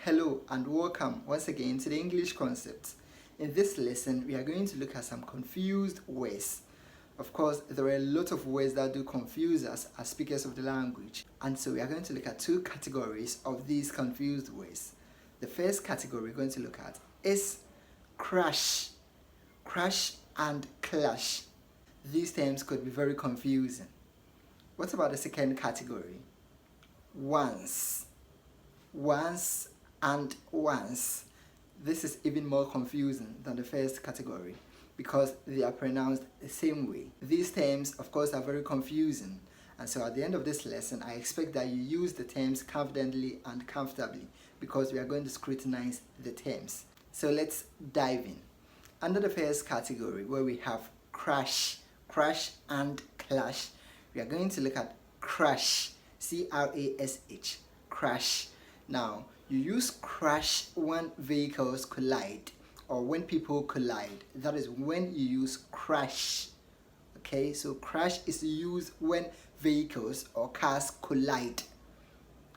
Hello and welcome once again to the English Concepts. In this lesson, we are going to look at some confused words. Of course, there are a lot of words that do confuse us as speakers of the language, and so we are going to look at two categories of these confused words. The first category we're going to look at is crash, crash and clash. These terms could be very confusing. What about the second category? Once, once and once. This is even more confusing than the first category because they are pronounced the same way. These terms, of course, are very confusing, and so at the end of this lesson, I expect that you use the terms confidently and comfortably because we are going to scrutinize the terms. So let's dive in. Under the first category, where we have crash, crash and clash, we are going to look at crash, C-R-A-S-H, crash. Now, you use crash when vehicles collide or when people collide. That is when you use crash. Okay, so crash is used when vehicles or cars collide.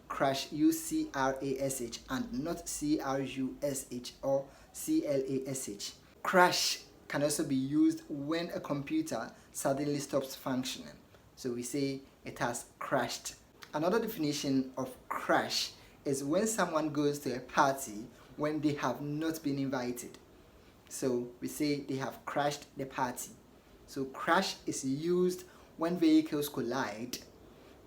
Crash, use C-R-A-S-H and not C-R-U-S-H or C-L-A-S-H. Crash can also be used when a computer suddenly stops functioning. So we say it has crashed. Another definition of crash is when someone goes to a party when they have not been invited. So we say they have crashed the party. So crash is used when vehicles collide,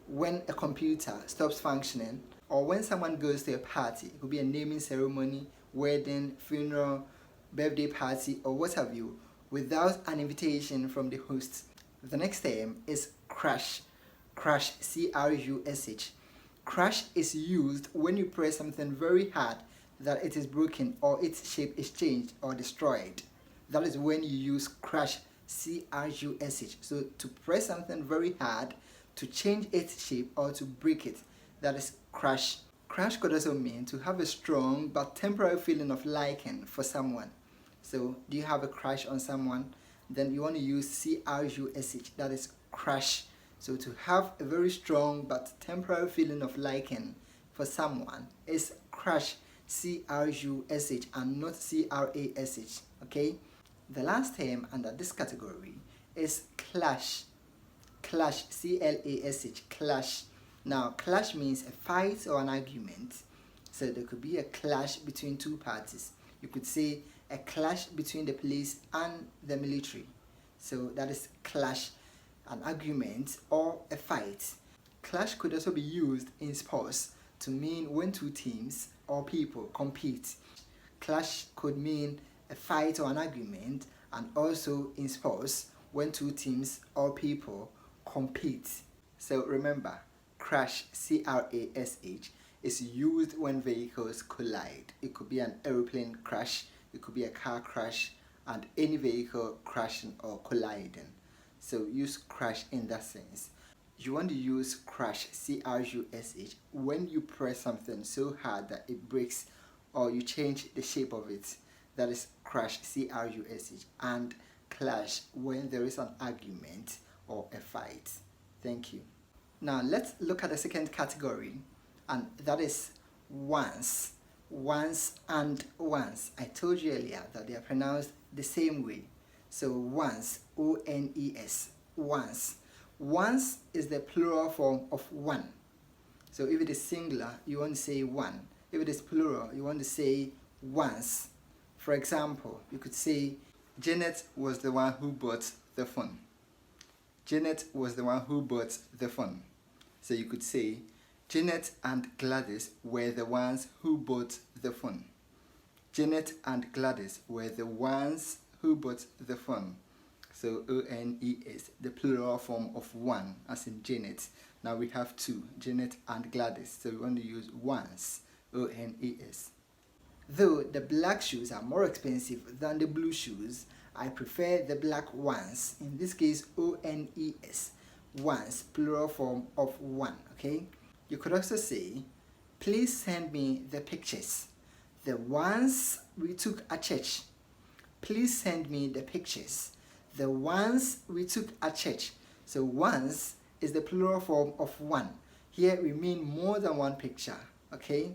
when a computer stops functioning, or when someone goes to a party. It could be a naming ceremony, wedding, funeral, birthday party, or what have you, without an invitation from the host. The next term is crash. Crash, C-R-U-S-H. Crash is used when you press something very hard that it is broken or its shape is changed or destroyed. That is when you use crash, C-R-U-S-H. So to press something very hard to change its shape or to break it, that is crash. Crash could also mean to have a strong but temporary feeling of liking for someone. So do you have a crush on someone? Then you want to use C-R-U-S-H, that is crash. So to have a very strong but temporary feeling of liking for someone is crush, C-R-U-S-H and not C-R-A-S-H, okay? The last term under this category is clash. Clash, C-L-A-S-H, clash. Now, clash means a fight or an argument. So there could be a clash between two parties. You could say a clash between the police and the military. So that is clash, an argument or a fight. Clash could also be used in sports to mean when two teams or people compete. Clash could mean a fight or an argument, and also in sports when two teams or people compete. So remember, crash, C-R-A-S-H, is used when vehicles collide. It could be an aeroplane crash, it could be a car crash, and any vehicle crashing or colliding. So use crash in that sense. You want to use crash, C-R-U-S-H, when you press something so hard that it breaks or you change the shape of it. That is crash, C-R-U-S-H, and clash when there is an argument or a fight. Thank you. Now let's look at the second category, and that is once. Once and once. I told you earlier that they are pronounced the same way. So once, O-N-E-S, once. Once is the plural form of one. So if it is singular, you want to say one. If it is plural, you want to say once. For example, you could say, Janet was the one who bought the phone. Janet was the one who bought the phone. So you could say, Janet and Gladys were the ones who bought the phone. Janet and Gladys were the ones who bought the phone. So O-N-E-S, the plural form of one, as in Janet. Now we have two, Janet and Gladys. So we want to use once, O-N-E-S. Though the black shoes are more expensive than the blue shoes, I prefer the black ones. In this case, O-N-E-S, once, plural form of one, okay? You could also say, please send me the pictures. The ones we took at church. Please send me the pictures. The ones we took at church. So once is the plural form of one. Here we mean more than one picture, okay?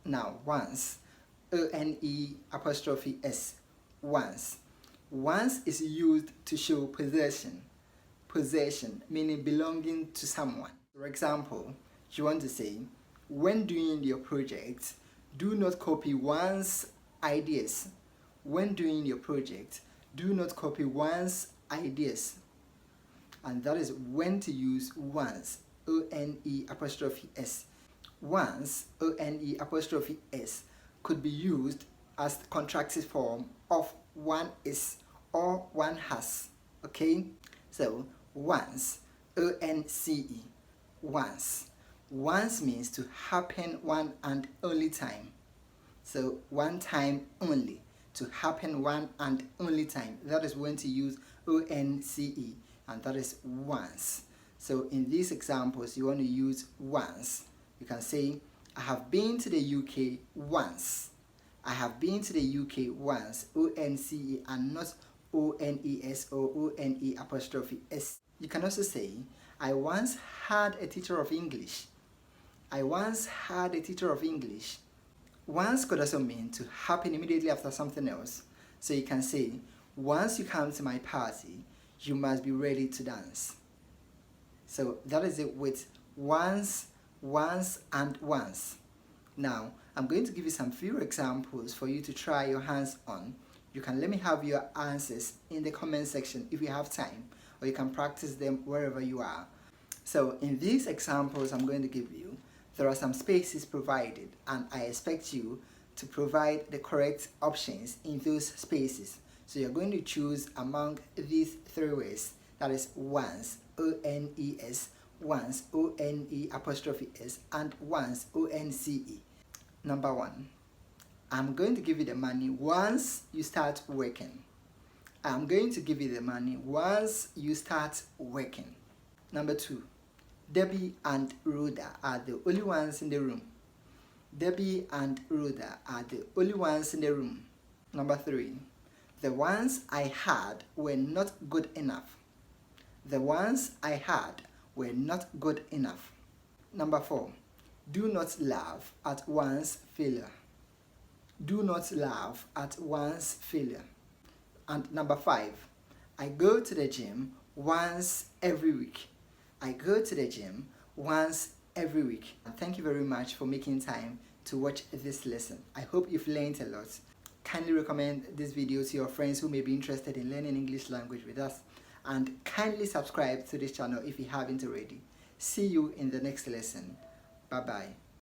Now, once, O-N-E apostrophe S, once. Once is used to show possession. Possession, meaning belonging to someone. For example, you want to say, when doing your project, do not copy one's ideas. When doing your project, do not copy one's ideas. And that is when to use once, O-N-E apostrophe S. Once, O-N-E apostrophe S, could be used as the contracted form of one is or one has. Okay? So, once, O-N-C-E, once. Once means to happen one and only time. So, one time only. To happen one and only time. That is when to use O-N-C-E, and that is once. So, in these examples, you want to use once. You can say, I have been to the UK once. I have been to the UK once, O-N-C-E, and not O-N-E-S or O-N-E apostrophe S. You can also say, I once had a teacher of English. I once had a teacher of English. Once could also mean to happen immediately after something else. So you can say, once you come to my party, you must be ready to dance. So that is it with once, once, and once. Now, I'm going to give you some few examples for you to try your hands on. You can let me have your answers in the comment section if you have time, or you can practice them wherever you are. So in these examples I'm going to give you, there are some spaces provided, and I expect you to provide the correct options in those spaces. So you're going to choose among these three words, that is once, O-N-E-S, once, O-N-E apostrophe S, and once, O-N-C-E. Number 1, I'm going to give you the money once you start working. I'm going to give you the money once you start working. Number 2, Debbie and Rhoda are the only ones in the room. Debbie and Rhoda are the only ones in the room. Number 3, the ones I had were not good enough. The ones I had were not good enough. Number 4, do not laugh at one's failure. Do not laugh at one's failure. And number 5, I go to the gym once every week. I go to the gym once every week. And thank you very much for making time to watch this lesson. I hope you've learned a lot. Kindly recommend this video to your friends who may be interested in learning English language with us. And kindly subscribe to this channel if you haven't already. See you in the next lesson. Bye-bye.